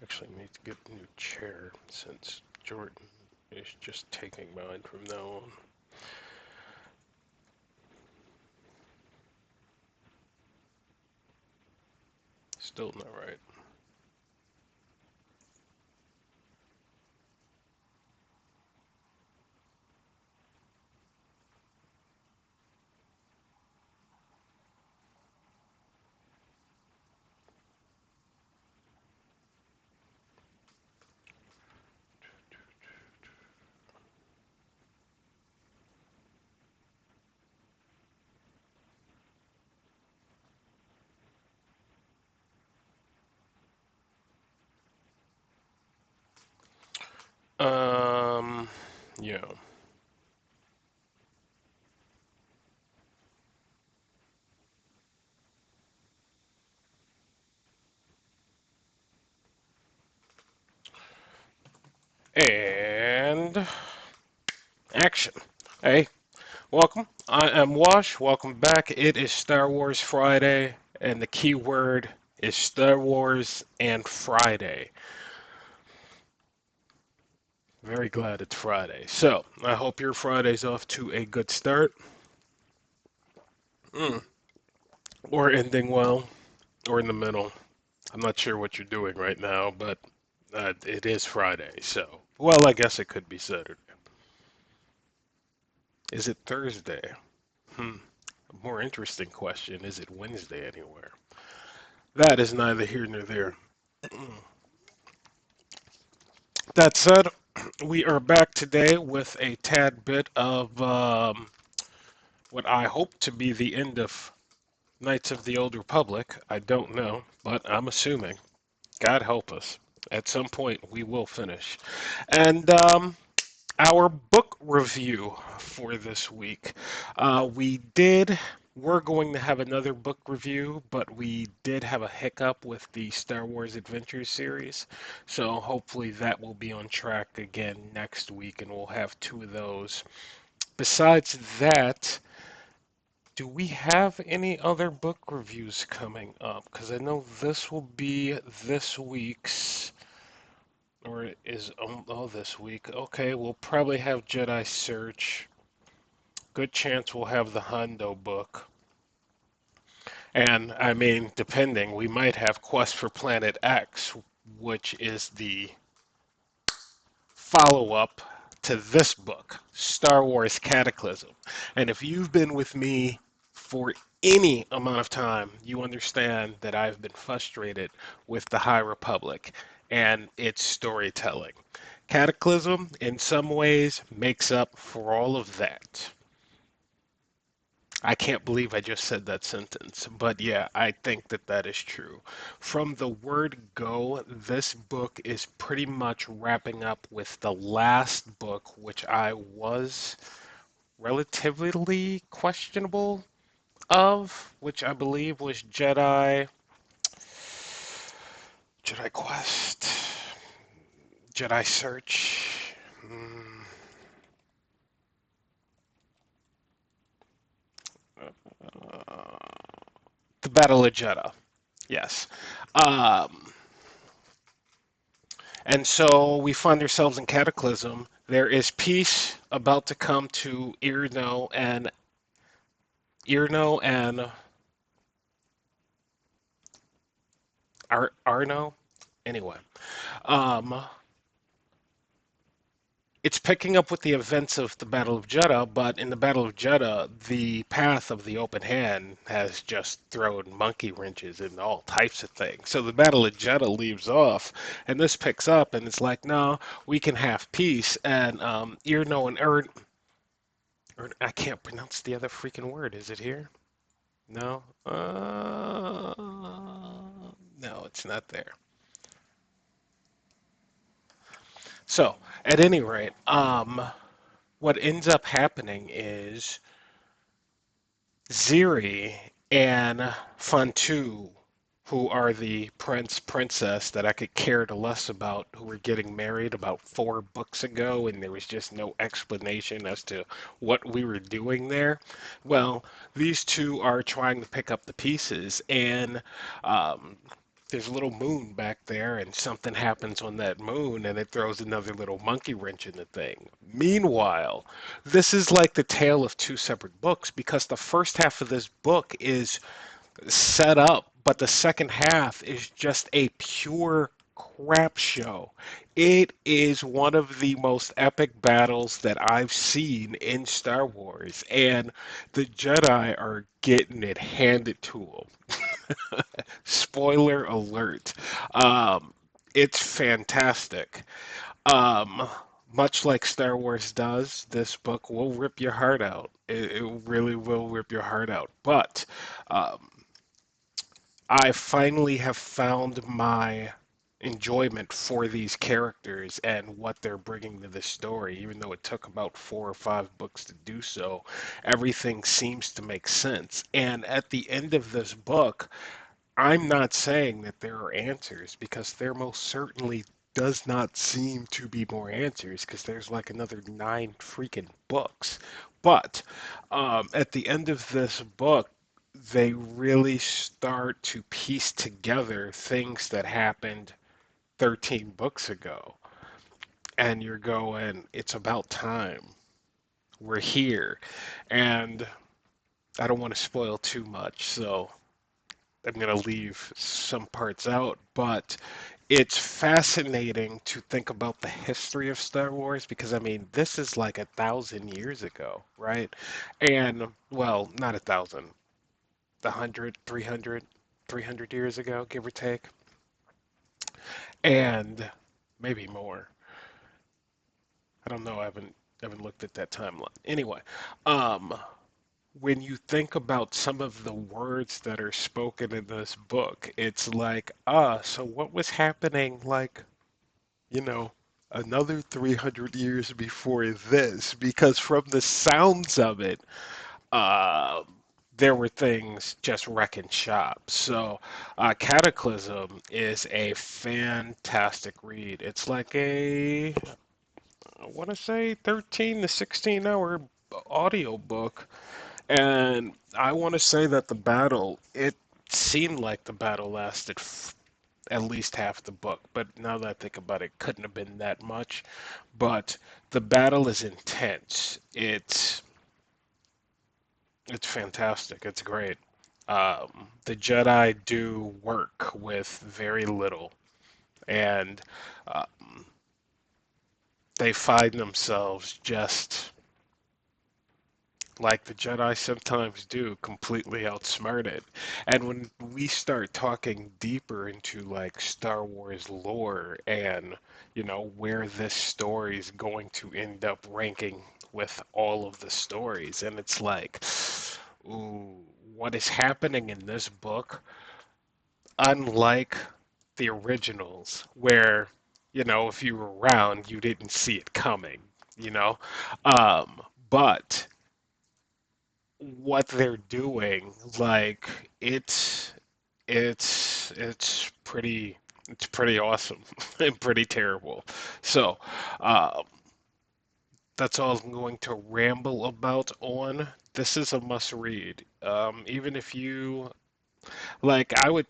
Actually need to get a new chair since Jordan is just taking mine from now on. Still not right. Um, yeah. And action. Hey, welcome. I am Wash. Welcome back. It is Star Wars Friday, and the key word is Star Wars and Friday. Very glad it's Friday. So, I hope your Friday's off to a good start. Mm. Or ending well, or in the middle. I'm not sure what you're doing right now, but it is Friday, so. Well, I guess it could be Saturday. Is it Thursday? Hmm. A more interesting question, is it Wednesday anywhere? That is neither here nor there. That said, we are back today with a tad bit of what I hope to be the end of Knights of the Old Republic. I don't know, but I'm assuming. God help us. At some point, we will finish. And our book review for this week. We're going to have another book review, but we did have a hiccup with the Star Wars Adventures series. So hopefully that will be on track again next week, and we'll have two of those. Besides that, do we have any other book reviews coming up? Because I know this will be this week's, or is this week. Okay, we'll probably have Jedi Search. Good chance we'll have the Hondo book. And I mean, depending, we might have Quest for Planet X, which is the follow up to this book, Star Wars Cataclysm. And if you've been with me for any amount of time, you understand that I've been frustrated with the High Republic and its storytelling. Cataclysm, in some ways, makes up for all of that. I can't believe I just said that sentence, but yeah, I think that that is true. From the word go, this book is pretty much wrapping up with the last book, which I was relatively questionable of, which I believe was Jedi Quest, Jedi Search. mm, uh, the Battle of Jeddah. Yes. Um, And so we find ourselves in Cataclysm. There is peace about to come to Irno and Arno. Anyway, um, it's picking up with the events of the Battle of Jeddah, but in the Battle of Jeddah, the path of the open hand has just thrown monkey wrenches and all types of things. So the Battle of Jeddah leaves off, and this picks up, and it's like, no, we can have peace. And Irno and or I can't pronounce the other freaking word. Is it here? No. No, it's not there. So, at any rate, what ends up happening is Ziri and Fantu, who are the princess that I could care less about, who were getting married about 4 books ago, and there was just no explanation as to what we were doing there. Well, these two are trying to pick up the pieces, and um, there's a little moon back there, and something happens on that moon, and it throws another little monkey wrench in the thing. Meanwhile, this is like the tale of two separate books because the first half of this book is set up, but the second half is just a pure crap show. It is one of the most epic battles that I've seen in Star Wars, and the Jedi are getting it handed to them. Spoiler alert. Um, it's fantastic. Um, Much like Star Wars does, this book will rip your heart out. It really will rip your heart out. But um, I finally have found my enjoyment for these characters and what they're bringing to the story. Even though it took about 4 or 5 books to do so, everything seems to make sense. And at the end of this book, I'm not saying that there are answers because there most certainly does not seem to be more answers because there's like another 9 freaking books. But at the end of this book, they really start to piece together things that happened 13 books ago. And you're going, it's about time. We're here. And I don't want to spoil too much, so I'm going to leave some parts out, but it's fascinating to think about the history of Star Wars because, I mean, this is like 1,000 years ago, right? And, well, not 1,000, 100, 300, 300 years ago, give or take, and maybe more. I don't know. I haven't looked at that timeline. Anyway, um, when you think about some of the words that are spoken in this book, it's like, so what was happening like, you know, another 300 years before this? Because from the sounds of it, uh, there were things just wrecking shop. So, Cataclysm is a fantastic read. It's like I want to say 13 to 16 hour audio book. And I want to say that it seemed like the battle lasted at least half the book, but now that I think about it, couldn't have been that much. But the battle is intense. It's fantastic. It's great. The Jedi do work with very little, and um, they find themselves just like the Jedi sometimes do, completely outsmarted. And when we start talking deeper into like Star Wars lore and, where this story is going to end up ranking with all of the stories, and it's like, ooh, what is happening in this book, unlike the originals, where, if you were around, you didn't see it coming, you know? Um, but what they're doing, like it's pretty awesome and pretty terrible. So that's all I'm going to ramble about on. This is a must read. Even if you like, I would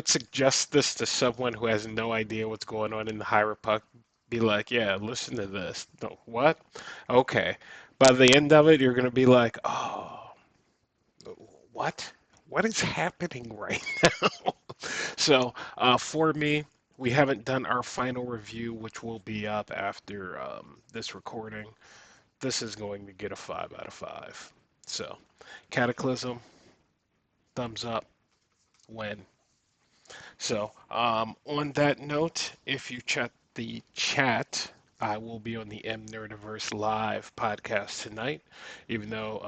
suggest this to someone who has no idea what's going on in the High Republic. Be like, yeah, listen to this. No, what? Okay. By the end of it, you're gonna be like, oh, what? What is happening right now? So, for me, we haven't done our final review, which will be up after this recording. This is going to get a 5 out of 5. So, Cataclysm, thumbs up, win. So, on that note, if you check the chat, I will be on the M Nerdiverse Live podcast tonight, even though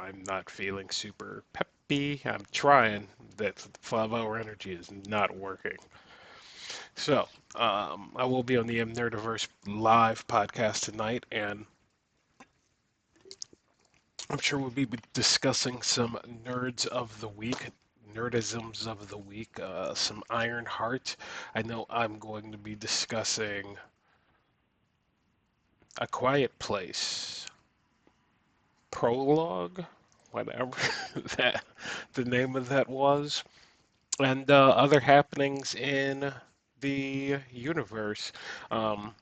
I'm not feeling super peppy. I'm trying. That 5-hour energy is not working. So, I will be on the M Nerdiverse Live podcast tonight, and I'm sure we'll be discussing some nerds of the week, nerdisms of the week, some Iron Heart. I know I'm going to be discussing A Quiet Place prologue. whatever that the name of that was, and other happenings in the universe, um,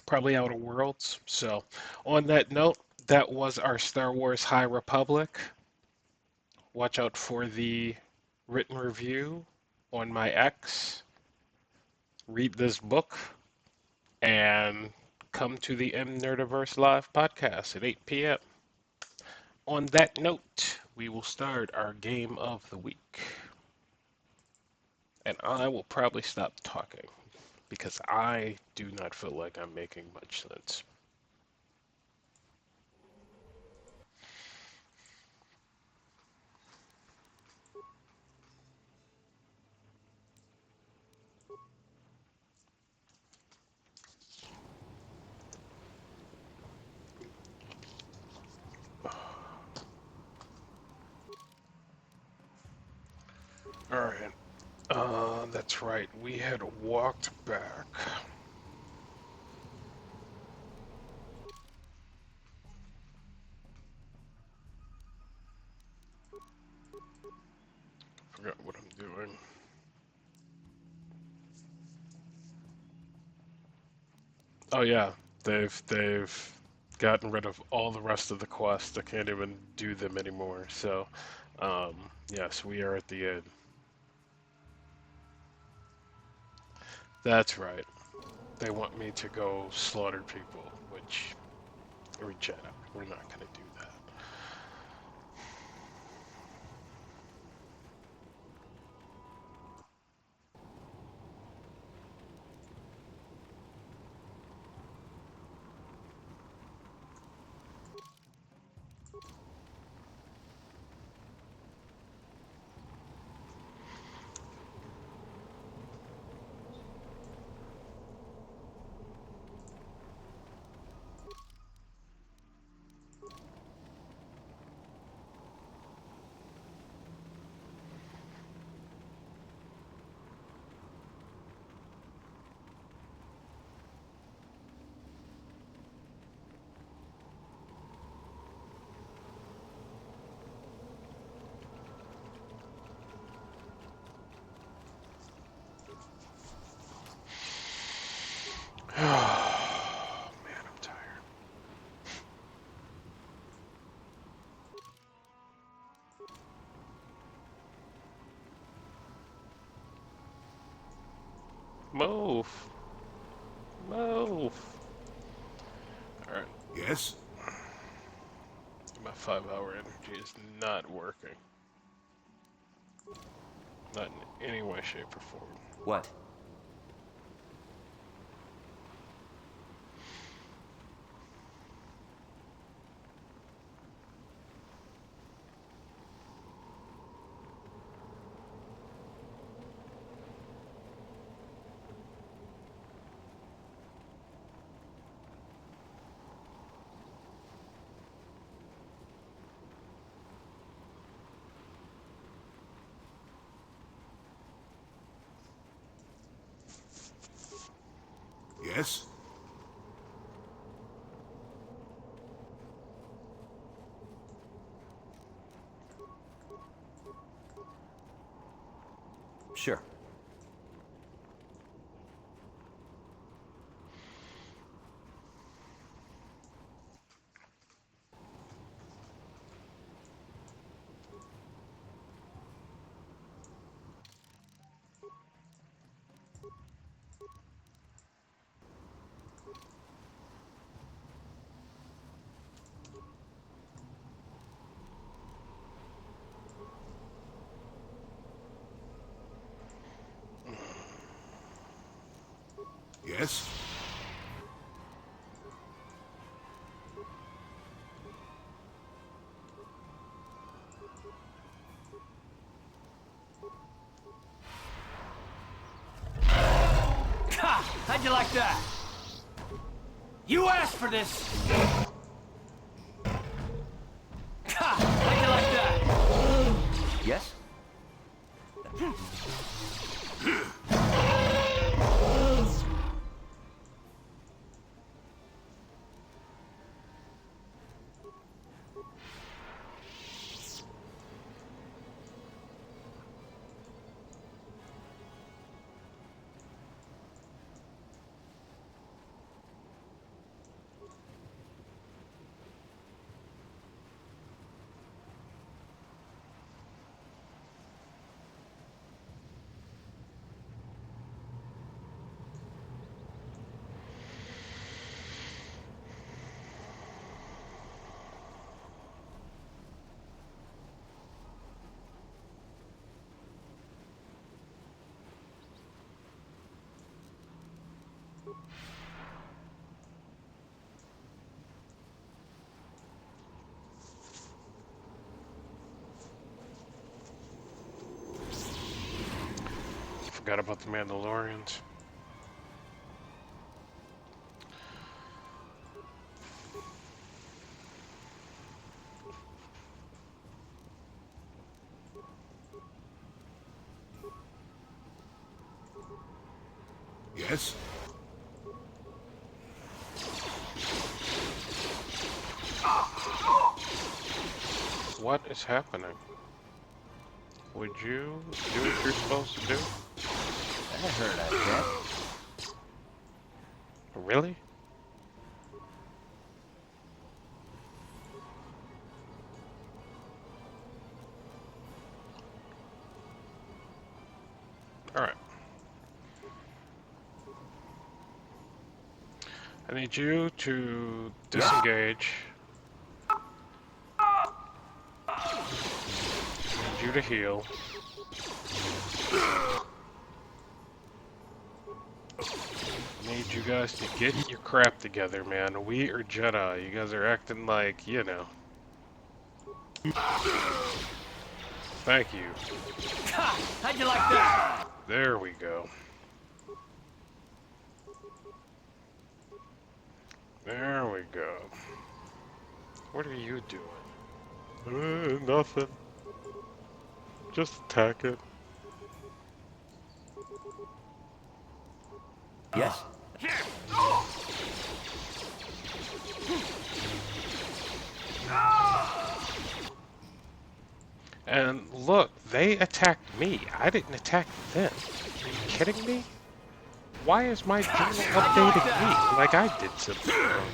probably Outer Worlds. So, on that note, that was our Star Wars High Republic. Watch out for the written review on my X. Read this book and come to the M Nerdiverse Live podcast at 8 p.m. On that note, we will start our game of the week. And I will probably stop talking because I do not feel like I'm making much sense. All right. That's right. We had walked back. Forgot what I'm doing. Oh yeah, they've gotten rid of all the rest of the quests. I can't even do them anymore. So, yes, we are at the end. That's right. They want me to go slaughter people, which we're Jedi. We're not gonna do that. Oh man, I'm tired. Move, move. All right, Yes? my 5 hour energy is not working. Not in any way, shape, or form. What? Yes? Sure. Yes? Ha! How'd you like that? You asked for this! Ha! How'd you like that? Yes? Forgot about the Mandalorians. Yes? What is happening? Would you do what you're supposed to do? That hurt, I bet. Really? Alright. I need you to disengage. I need you to heal. I need you guys to get your crap together, man. We are Jedi. You guys are acting like, you know. Thank you. How'd you like that? There we go. There we go. What are you doing? Nothing. Just attack it. Yes? And look, they attacked me. I didn't attack them. Are you kidding me? Why is my journal updating me like I did something wrong?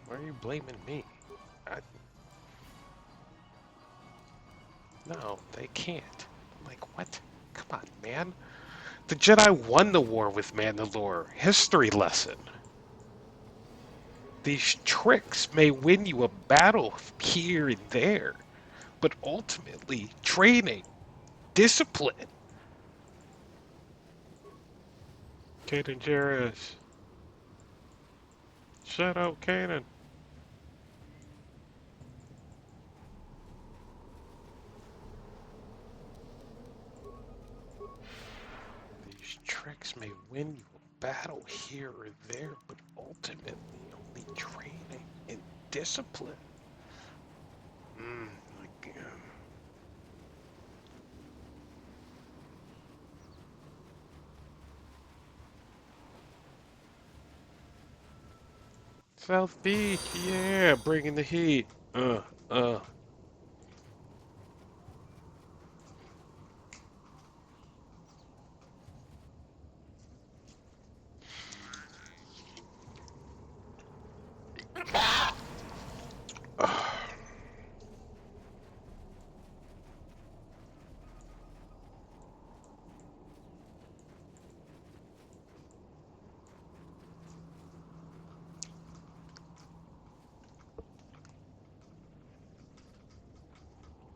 Why are you blaming me? I... No, they can't. I'm like, what? Come on, man. The Jedi won the war with Mandalore. History lesson. These tricks may win you a battle here and there, but ultimately, training, discipline. Kaden Jarrus. Shut up, Kaden. These tricks may win you a battle here or there, but ultimately only training and discipline. Like, South Beach, yeah, bringing the heat. Uh, uh.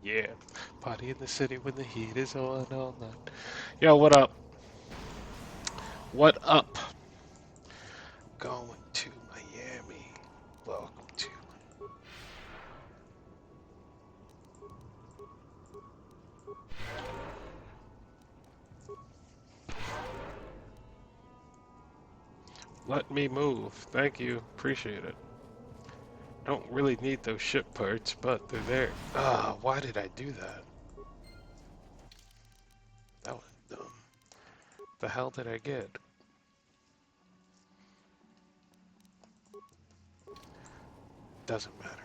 Yeah, party in the city when the heat is on all night. Yo, what up? What up? Going to Miami. Welcome to. Let me move. Thank you. Appreciate it. Don't really need those ship parts, but they're there. Ah, why did I do that? That was dumb. The hell did I get? Doesn't matter.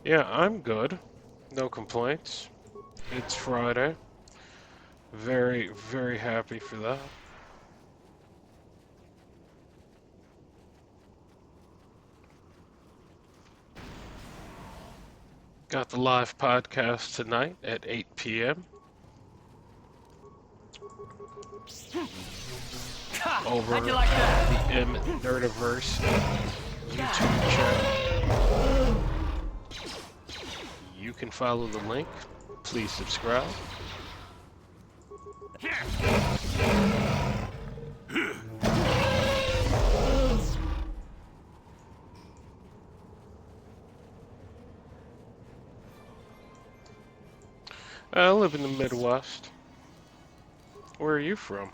Yeah, I'm good. No complaints. It's Friday. Very, very happy for that. Got the live podcast tonight at 8 p.m. How'd over you like at the that? M Nerdiverse YouTube channel. You can follow the link. Please subscribe. I live in the Midwest. Where are you from?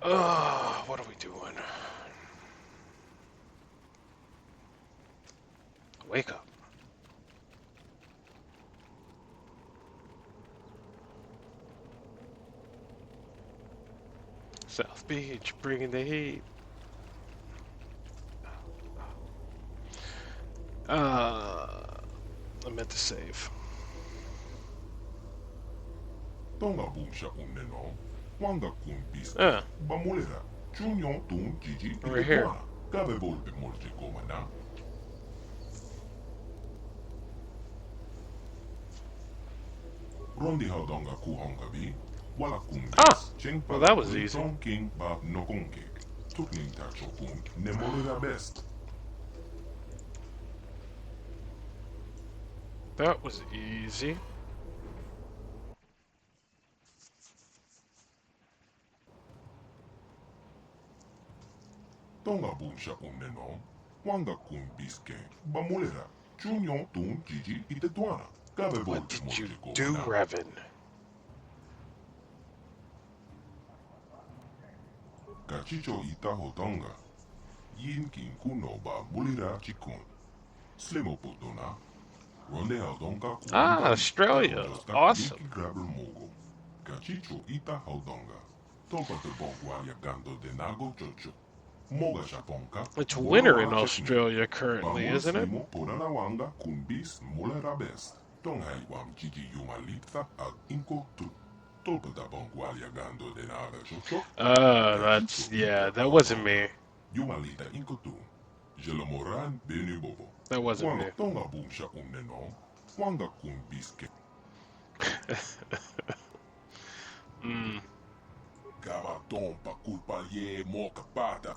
What are we doing? Wake up. South Beach, bringing the heat. I meant to save. Tonga Bumsha Uneno, Wanga Kun Biske, Ah, Bamulera, Chunyon Tun Gigi we're here. Itetuana, Cabe Volpe Morje Comana. Rondi Haudonga Kuhongabi, Wala Ah, Kumbis, Cheng well that was Palamuli easy. Ton King Ba Nokonkek, Tukling Tachokun, Nemolera Best. That was easy. Tonga Bumsha Uneno, Wanga Kun Biske, Bamulera, Chunyon Tun Gigi Itetuana, Cabe What Volpe did you Morje do, Comana. Revan? Kachicho Ita Hotonga, Yin Kin Kuno Ba Mulira Chikun, Slimo Potona, Ronde Haudonga Ah, Kuhongabi, Australia. Takonjostak Awesome. Miki Grabber Mogo, Kachicho Ita Haudonga, Topa te Bongwa Yagando de Nago Chocho, Moga Shaponka, It's winter in Borawa Chekni, Australia currently, Bamul isn't it? Slimo Poranawanga Kunbis Mulera Best, Tonghai Wam Gigi Yumalitha Ag Inko Tu, Topa te Bongwa Yagando de Naga Chocho, Kachicho Yeah, Ita that wasn't Haudonga, me. Yumalita Inko Tu, Jelomoran Benu Bobo, That wasn't Wanga me. Tonga Bumsha Uneno, Wanga Kunbiske, Mm. Gabaton pa culpa ye moka pata.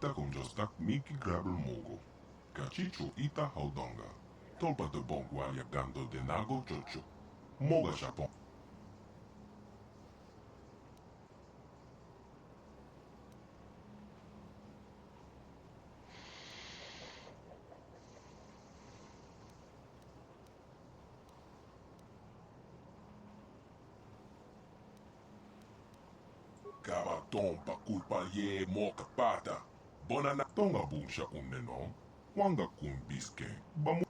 Takonjostak Miki Grabber Mogo, Kachicho Ita Haudonga, Tolpa de Bongwa Yagando de Nago Chocho, Moga Japon. Gabaton pa culpa ye moka pata. Bonana Tonga Bumsha Uneno, Wanga Kunbiske, Bamu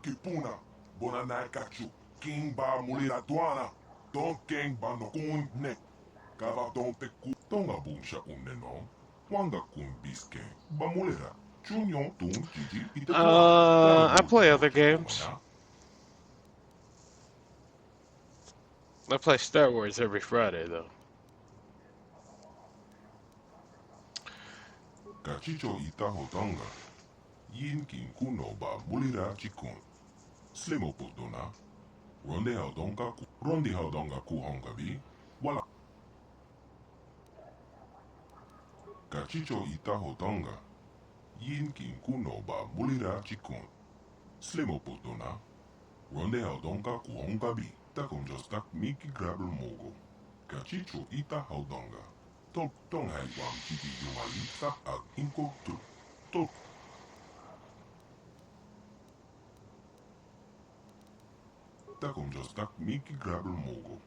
Kipuna, Bonana Kachu, King Ba Mulira Tuana, Don King Ba no Kun Ne, Gabaton te ku Tonga Bumsha Uneno, Wanga Kunbiske, Bamulera, Chunyon Tun Gigi Itetuana, Gabe I Volpe play other Morje games. Komana, I play Star Wars every Friday, though. Kachicho Ita Hotonga, Yin Kin Kuno Ba Mulira Chikun, Slimo Potona, Rondi Haudonga Kuhongabi, Wala Kachicho Ita Hotonga, Yin Kin Kuno Ba Mulira Chikun, Slimo Potona, Ronde Haudonga Kuhongabi, Takonjostak Miki Grabber Mogo, Kachicho Ita Haudonga, Top Tonghai Wam Gigi Yumalita Ag Inko Tu, Top Takonjostak Miki Grabber Mogo,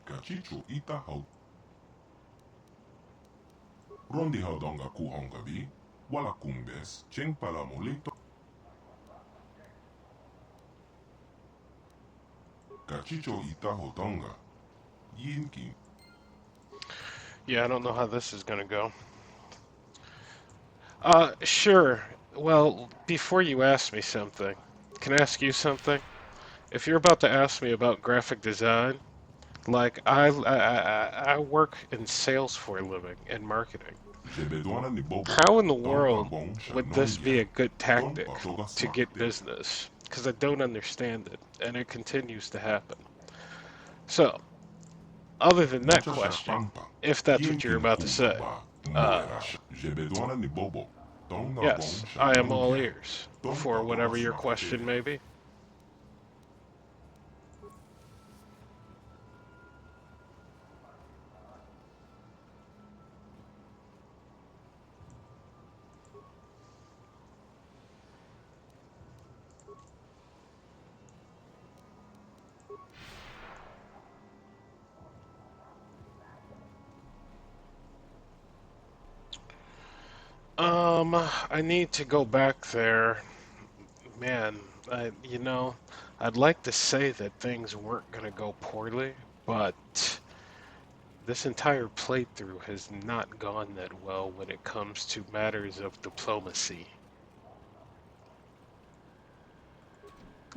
Kachicho Ita Haudonga, Rondi Haudonga Kuhongabi, Wala Kumbes, Cheng Palamolito, Kachicho Ita Hotonga, Yin King, Yeah, I don't know how this is gonna go. Sure. Well, before you ask me something, can I ask you something? If you're about to ask me about graphic design, like I work in sales for a living and marketing. Jebedwana ni bobo. How in the Tonka world bong would this be shanondia. a good Ton tactic patoga to get smakte. business? Because I don't understand it, and it continues to happen. So, other than that Nacha question, shapampa. if that's what you're Yinkin about to kuno say, ba. uh, Molerash. Jebedwana ni bobo. Tonga bong yes, I am all shanondia. ears Ton for patoga whatever your smakte. question may be. I need to go back there. Man, I'd like to say that things weren't going to go poorly, but this entire playthrough has not gone that well when it comes to matters of diplomacy.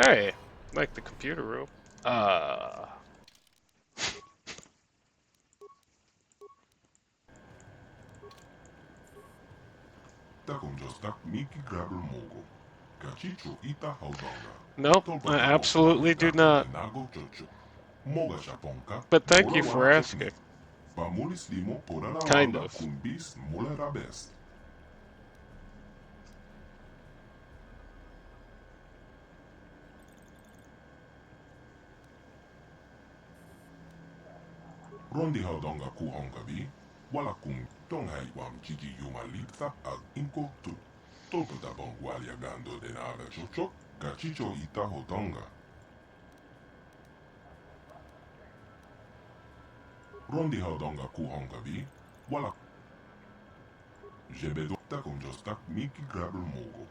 Hey, like the computer room. Uh, Takonjostak Miki Grabber Mogo. Kachicho Ita Haudonga. nope, I Tolpate Bonkwali absolutely do Tako not. Denago Chocho. Moga Shaponka. But thank Mola you for Wara Chekni. asking. Pamulis Limo Porara Kind Wanga of. Kumbis Molera Best. Rondi Haudonga Kuhonga Bi. Wala Kung Tonghai Wam Chichi Yuma Litsa Ag Inko Tu. Tolpata Bonkwali Agando Denaga Chocho. Kachicho Ita Haudonga. Rondi Haudonga Kuhonga Bi. Wala Jebedo Takonjostak Miki Grabber Mogo.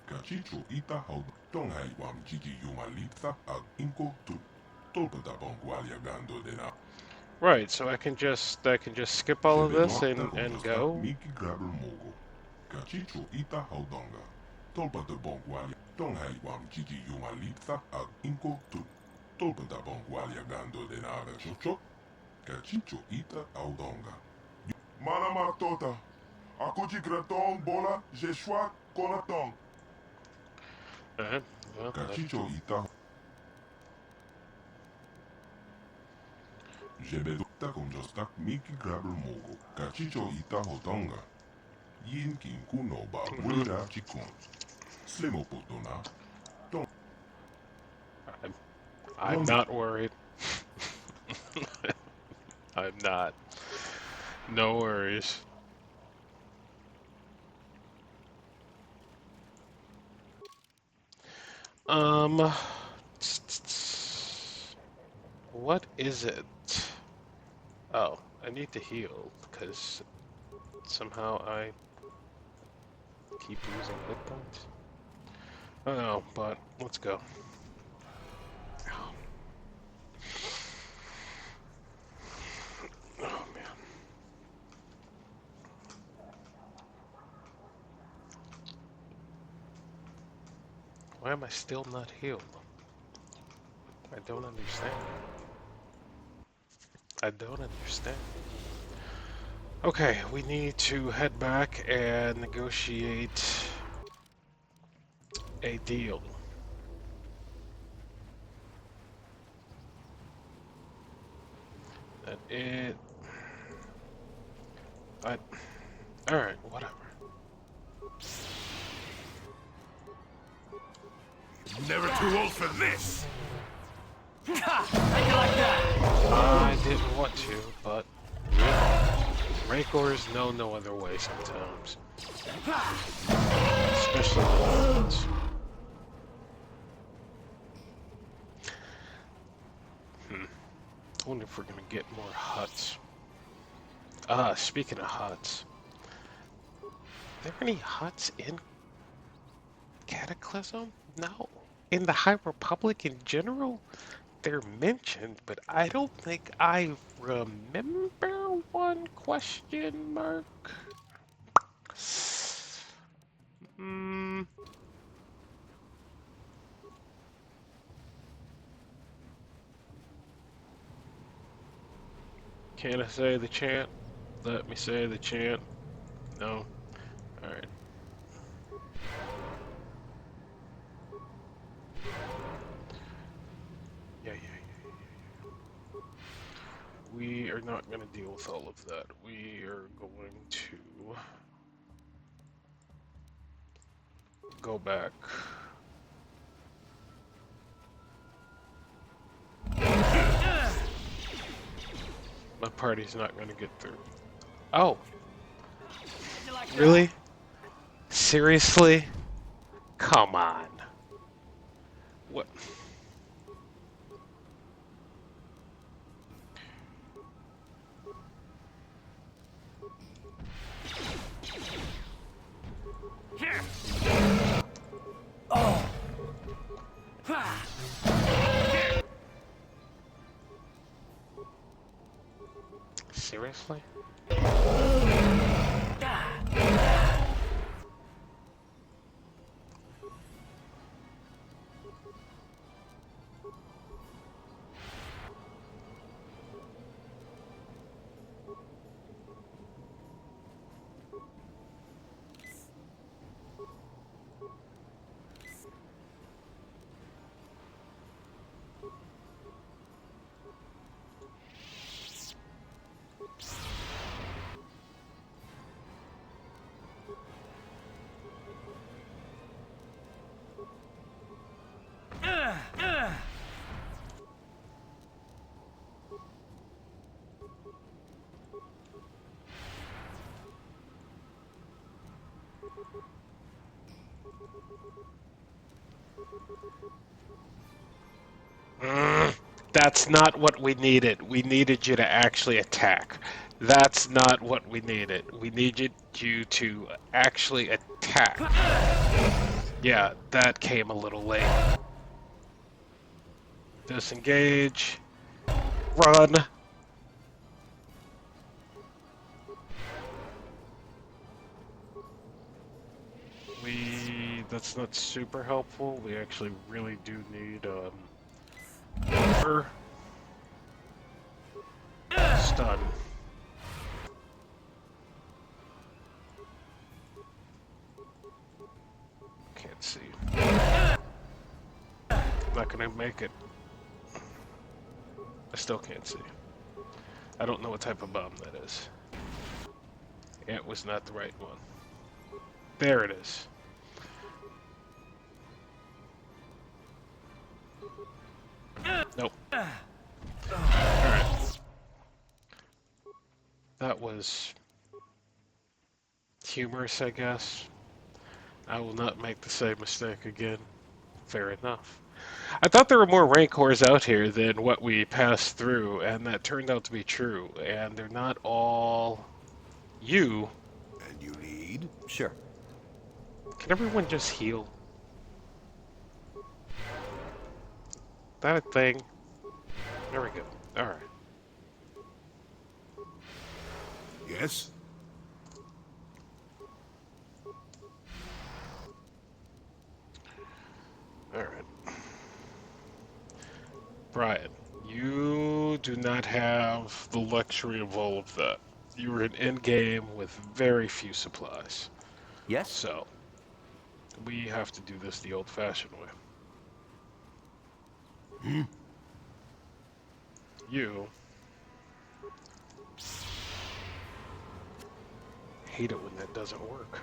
Kachicho Ita Haud Tonghai Wam Chichi Yuma Litsa Ag Inko Tu. Tolpata Bonkwali Agando Denaga. Right, so I can just skip all of this Jebedon and takonjostak go. Miki Grabber Mogo. Kachicho Ita Haudonga. Tolpata Bonkwali. Tonghai Wam Chichi Yuma Litsa Ag Inko Tu. Tolpata Bonkwali Agando Denaga Chocho. Kachicho Ita Haudonga. Manama Tota. Akuchi Gratong Bola Jeshua Konatong. Alright, well, Kachicho Ita Jebedo takonjostak Miki Grabber Mogo. Kachicho Ita Hotonga. Yin Kin Kuno Ba Mulira Chikon. Slimo Potona. Ton I'm, I'm Rondi not worried. I'm not. No worries. Um, what is it? Oh, I need to heal because somehow I keep losing hit points. I don't know, but let's go. Oh man, why am I still not healed? I don't understand. I don't understand. Okay, we need to head back and negotiate a deal. That it. I. All right, whatever. Never too old for this! Ha! Take it like that! I didn't want to, but you know, Rancors know no other way sometimes, especially the new ones. Hmm. I wonder if we're gonna get more huts. Speaking of huts, are there any huts in Cataclysm? No. In the High Republic in general, they're mentioned, but I don't think I remember one question mark. Hmm. Can I say the chant? Let me say the chant. No? Alright. Yeah. We are not going to deal with all of that. We are going to go back. My party's not going to get through. Oh, really? Seriously? Come on. What? Seriously? That's not what we needed. We needed you to actually attack. That's not what we needed. We needed you to actually attack. Yeah, that came a little late. Disengage. Run. That's not super helpful. We actually really do need, stun. Can't see. Not gonna make it. I still can't see. I don't know what type of bomb that is. It was not the right one. There it is. Nope. Alright. That was humorous, I guess. I will not make the same mistake again. Fair enough. I thought there were more Rancors out here than what we passed through, and that turned out to be true. And they're not all you. And you need? Sure. Can everyone just heal? That a thing? There we go. Alright. Yes? Alright. Brian, you do not have the luxury of all of that. You are an endgame with very few supplies. Yes? So, we have to do this the old-fashioned way. You hate it when that doesn't work.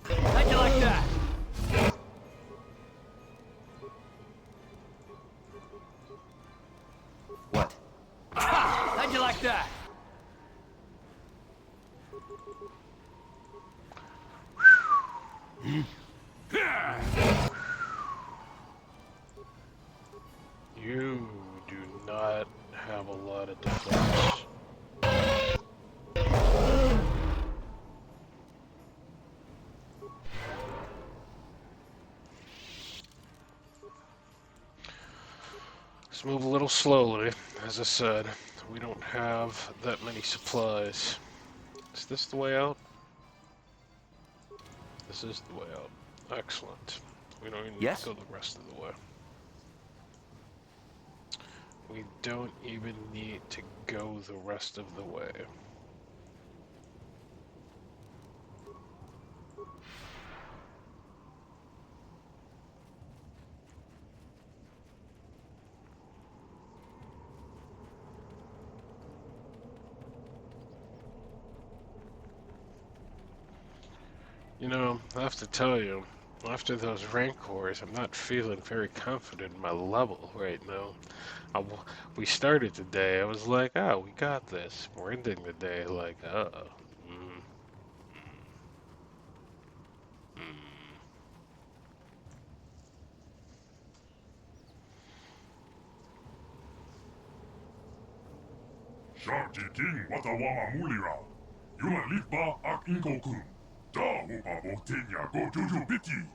How'd you like that? What? How'd you like that? You do not have a lot of defense. Let's move a little slowly. As I said, we don't have that many supplies. Is this the way out? This is the way out. Excellent. We don't even need to Yes? go the rest of the way. We don't even need to go the rest of the way. You know, I have to tell you, after those Rancors, I'm not feeling very confident in my level right now. We started the day, I was like, oh, we got this. We're ending the day like, mm, mm. Shark King Watawama Mulira. Yuma Lipa Ak Inkokun. Da Wopa Botenya Go Juju Biti.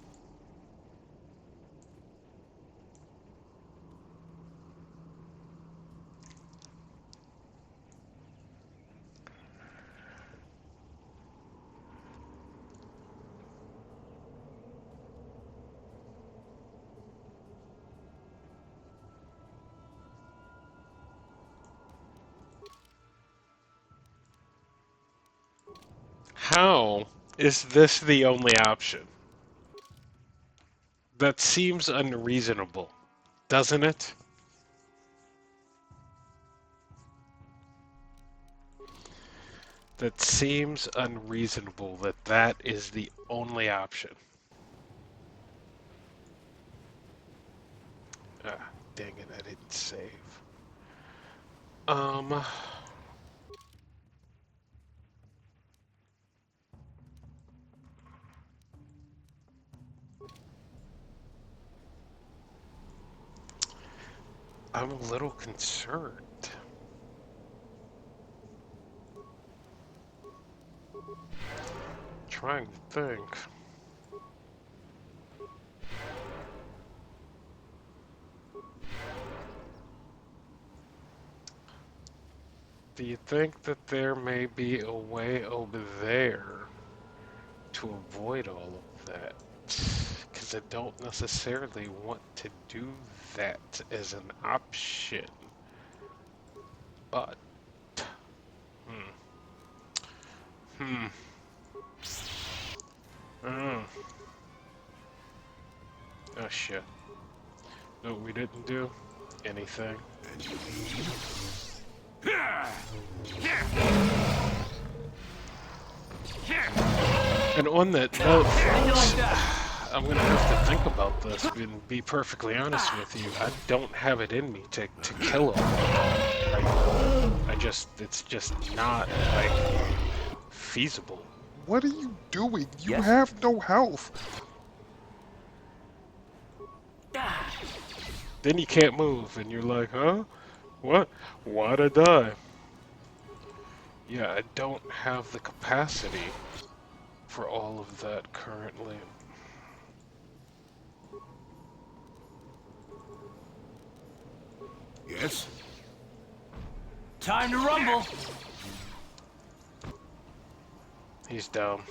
How is this the only option? That seems unreasonable, doesn't it? That seems unreasonable that that is the only option. Ah, dang it, I didn't save. Um, I'm a little concerned. Trying to think. Do you think that there may be a way over there to avoid all of that? Because I don't necessarily want to do that as an option. But, hmm, hmm, oh, oh shit. No, we didn't do anything. And on that note, folks, I'm gonna have to think about this and be perfectly honest with you. I don't have it in me to kill him right now. It's just not, like, feasible. What are you doing? You Yes? have no health. Then you can't move, and you're like, huh? What? Why'd I die? Yeah, I don't have the capacity for all of that currently. Yes? Time to rumble! He's down.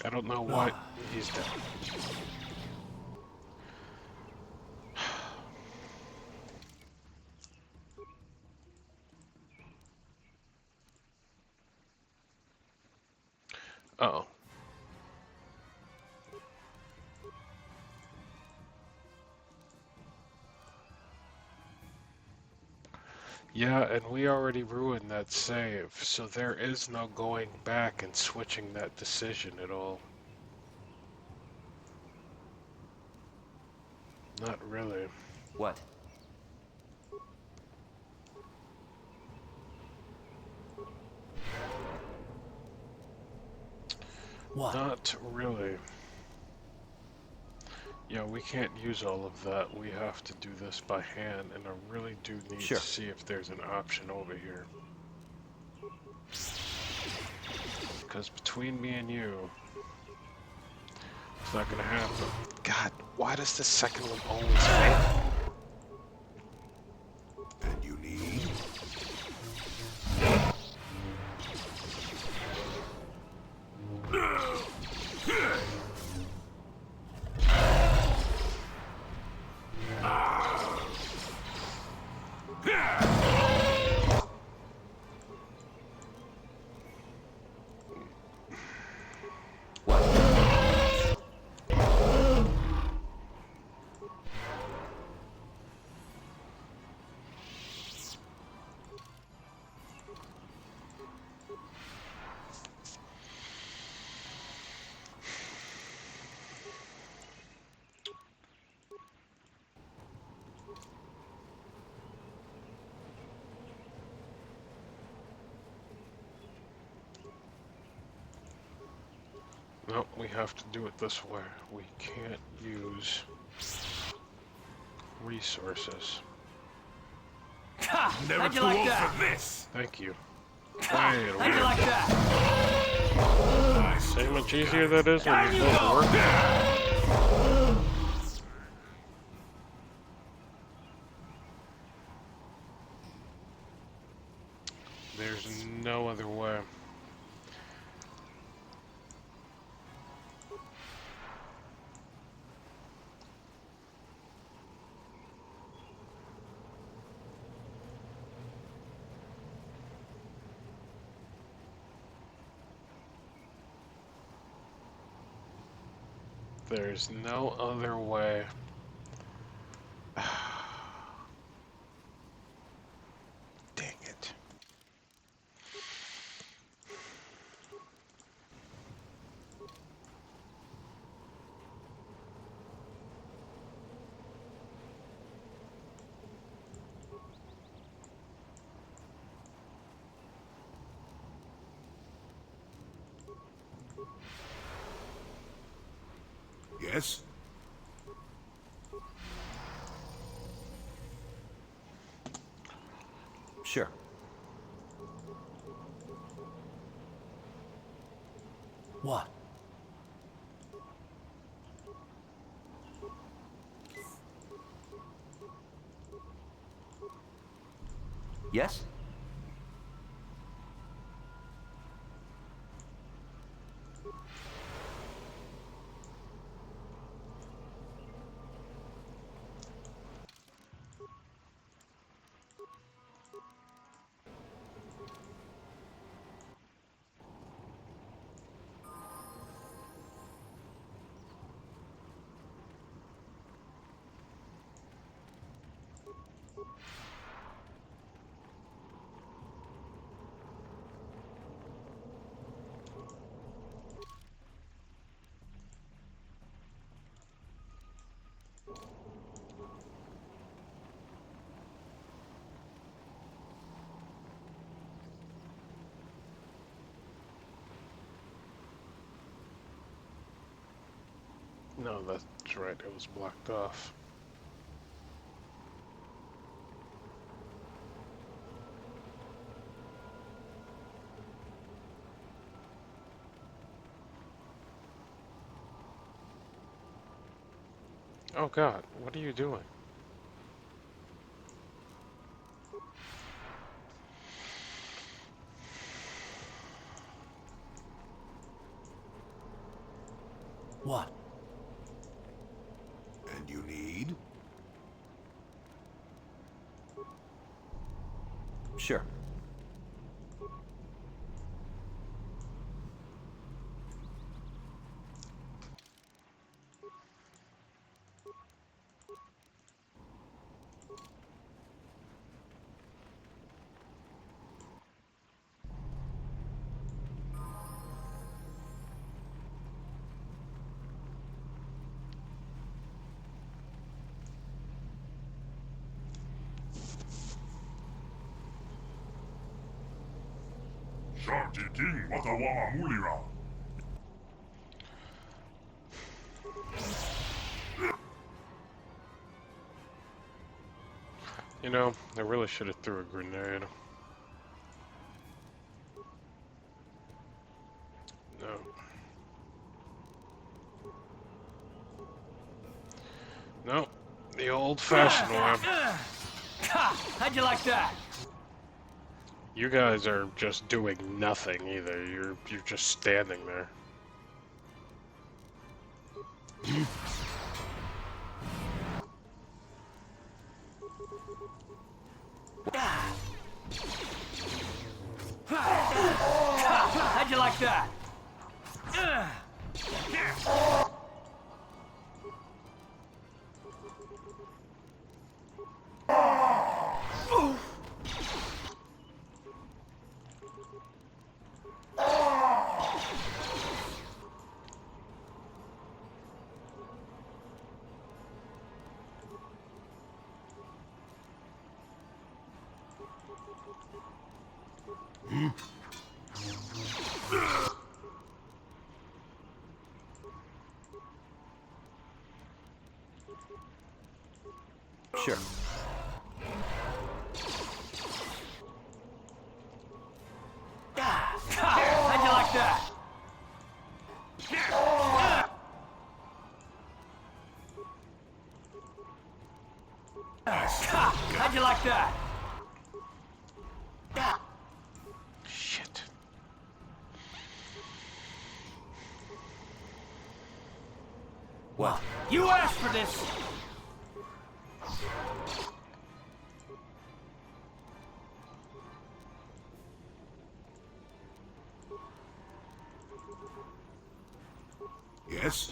I don't know why he's down. Uh-oh. Yeah, and we already ruined that save, so there is no going back and switching that decision at all. Not really. What? What? Not really. Yeah, we can't use all of that. We have to do this by hand, and I really do need Sure. to see if there's an option over here. because between me and you, it's not gonna happen. God, why does the second one always fail? And you need? No, we have to do it this way. We can't use resources. Ha! Never How'd you too like old that? for this. Thank you. Ha! Wait a How'd you minute. like that? See how much easier that is when Down you you both go! work? There's no other way. There's no other way. Dang it. Yes? Sure. What? Yes? No, that's right. It was blocked off. Oh God, what are you doing? What? And you need? Sure. Sharky King Watawama Mulira. You know, I really should have threw a grenade. No. No. The old-fashioned one. How'd you like that? You guys are just doing nothing either. You're just standing there. How'd you like that? Sure. How'd you like that? How'd you like that? Shit. What? You asked for this! Yes?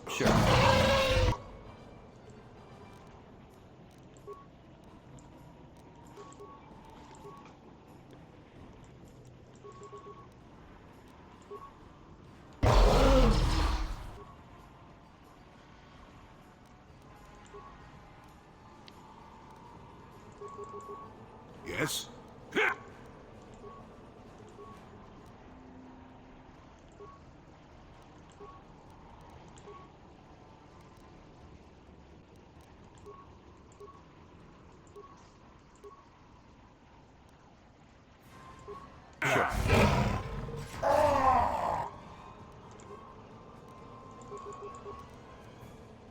Sure. Yes? Sure.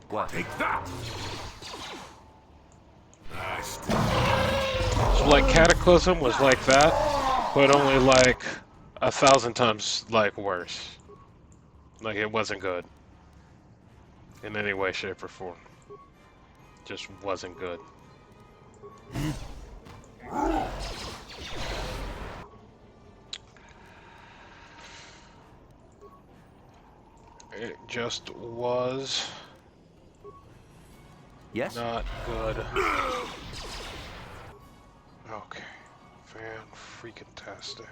What? Take that! Nice. So like Cataclysm was like that, but only like 1,000 times like worse. Like it wasn't good in any way, shape, or form. Just wasn't good. It just was Yes? not good. Okay. Fan-freaking-tastic.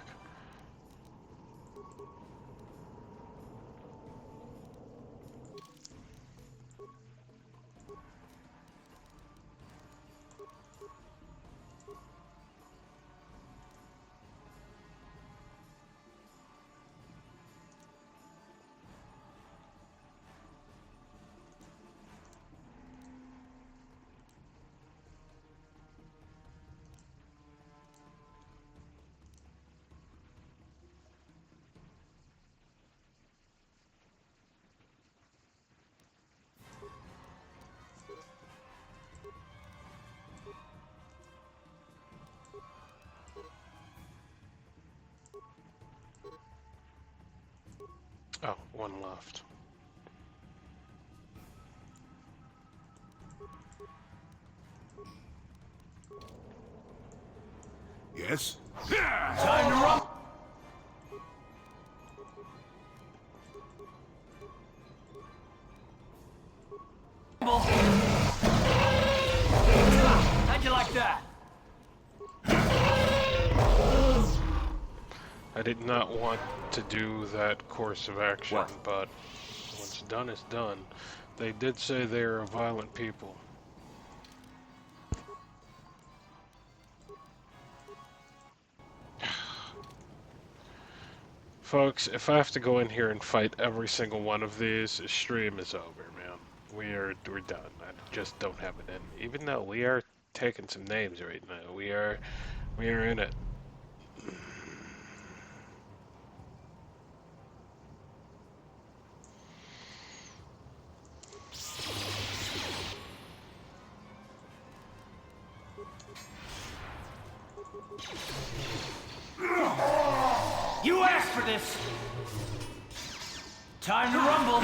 Oh, one left. Yes? Time to run! How'd you like that? I did not want to do that course of action, What? but what's done is done. They did say they're a violent people. Folks, if I have to go in here and fight every single one of these, stream is over, man. We're done. I just don't have it in. Even though we are taking some names right now. We are in it. You asked for this! Time to rumble!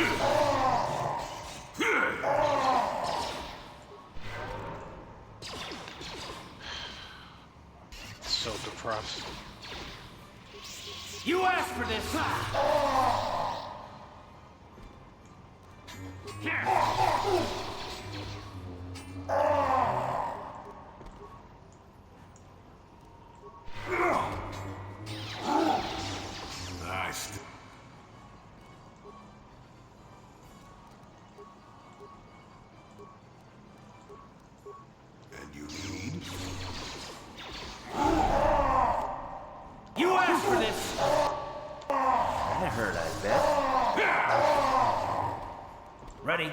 So depressed. You asked for this! Nice. And you need? You asked for this! That hurt, I bet. Ready?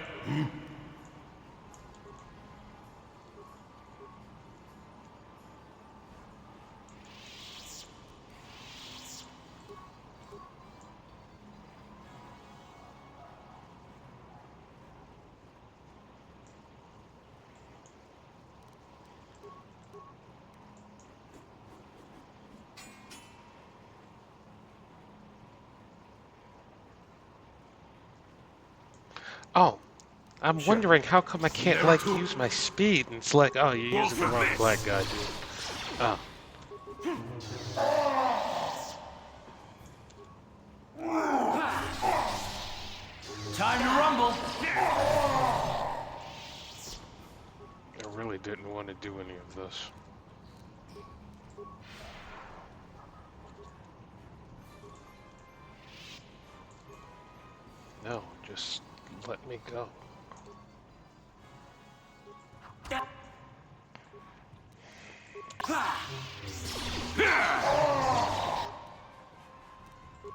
Oh, I'm Sure. wondering how come I can't Never like too- use my speed, and it's like, oh, you're using the wrong black guy, dude. Oh, Time to rumble! I really didn't want to do any of this. No, just let me go.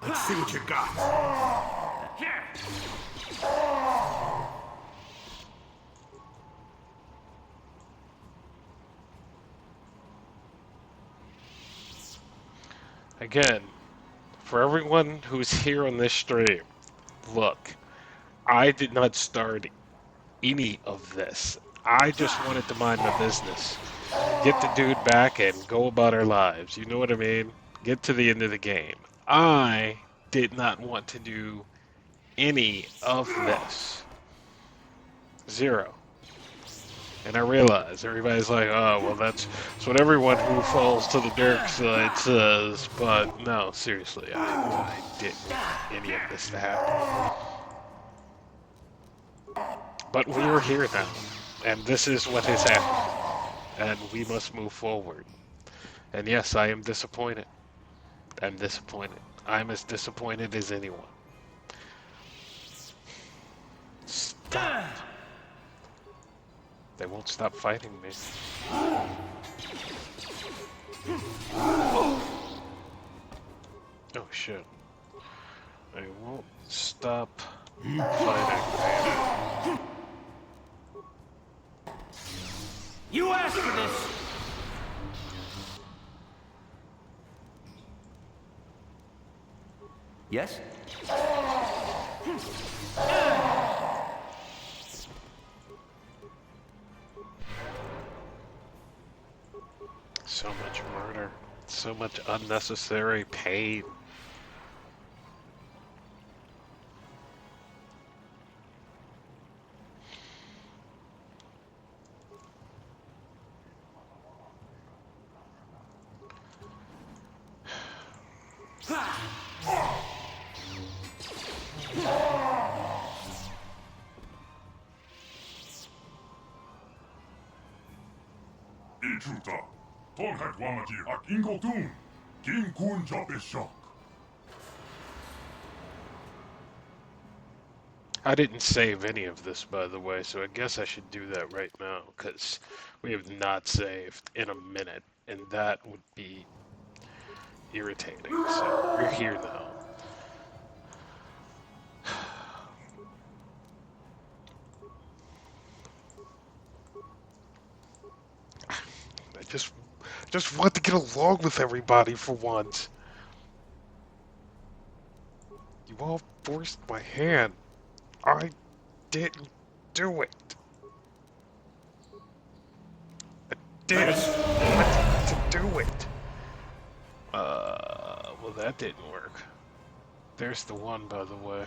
Let's see what you got. Again, for everyone who's here on this stream, look, I did not start any of this. I just wanted to mind my business. Get the dude back and go about our lives. You know what I mean? Get to the end of the game. I did not want to do any of this. Zero. And I realize everybody's like, oh, well, that's what everyone who falls to the dark side says. But no, seriously, I didn't want any of this to happen. But we are here now, and this is what has happened, and we must move forward. And yes, I am disappointed. I'm disappointed. I'm as disappointed as anyone. Stop. They won't stop fighting me. Oh shit. They won't stop fighting me. You asked for this! Yes? So much murder. So much unnecessary pain. Ichuta, Tonhat Wamati ak Ingotun, King Kun Jopeshok. I didn't save any of this, by the way, so I guess I should do that right now, because we have not saved in a minute, and that would be irritating. So we're here now. Just, just want to get along with everybody for once. You all forced my hand. I didn't do it. I didn't Let's... want to do it. Well, that didn't work. There's the one, by the way.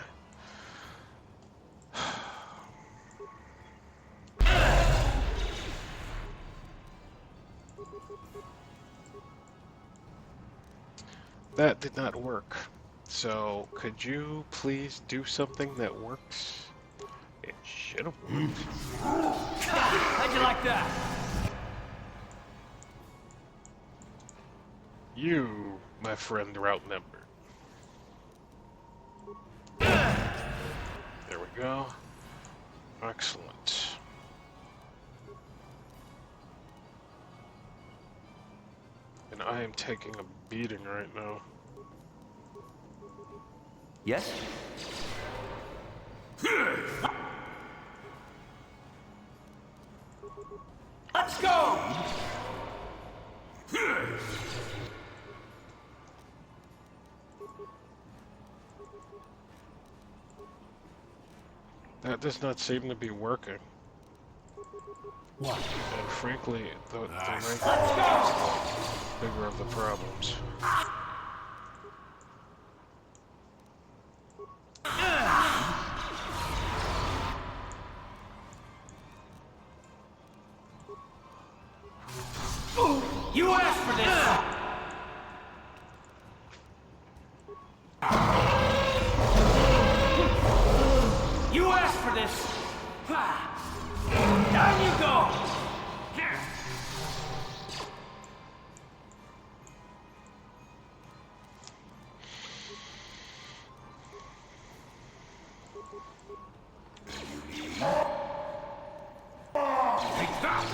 That did not work. So, could you please do something that works? It should have worked. How'd you like that? You, my friend, route member. There we go. Excellent. And I am taking a beating right now. Yes? Let's go! That does not seem to be working. What? And frankly, the rank is the bigger of the problems. You asked for this! You asked for this! Down you go! Take that!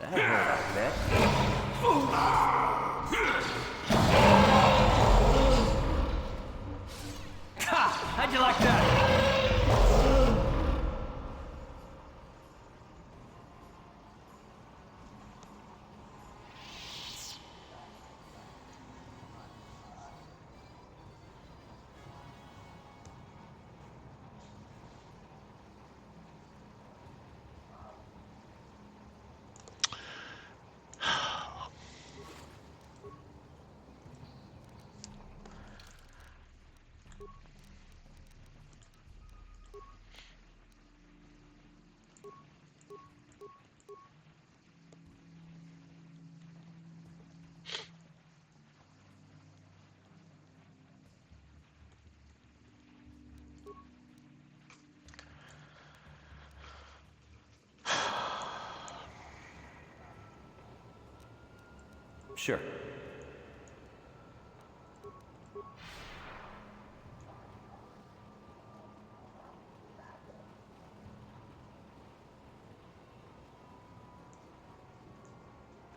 That hurt like that. How'd you like that? Sure.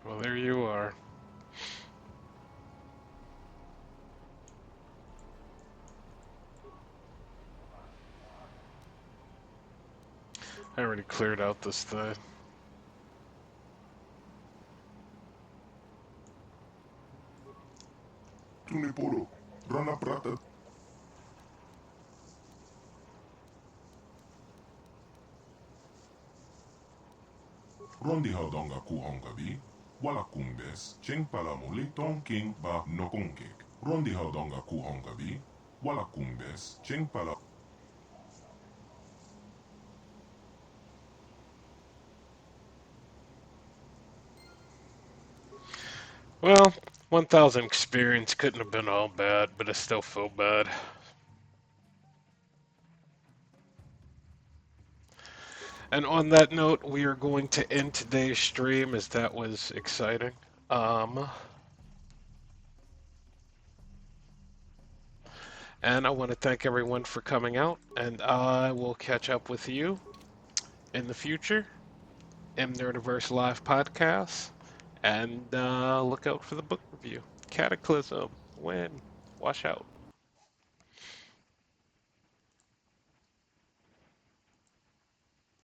Well, there you are. I already cleared out this thing. Tuniporo, Rana Prata. Rondi Haudonga Kuhongabi, Wala Kumbes, Cheng Palamuli, Tong King Ba Nokongek. Rondi Haudonga Kuhongabi, Wala Kumbes, Cheng Pala. Well, 1,000 experience couldn't have been all bad, but I still feel bad. And on that note, we are going to end today's stream as that was exciting. And I want to thank everyone for coming out, and I will catch up with you in the future in Nerdiverse Live podcast. And look out for the book review. Cataclysm. Win. Wash out.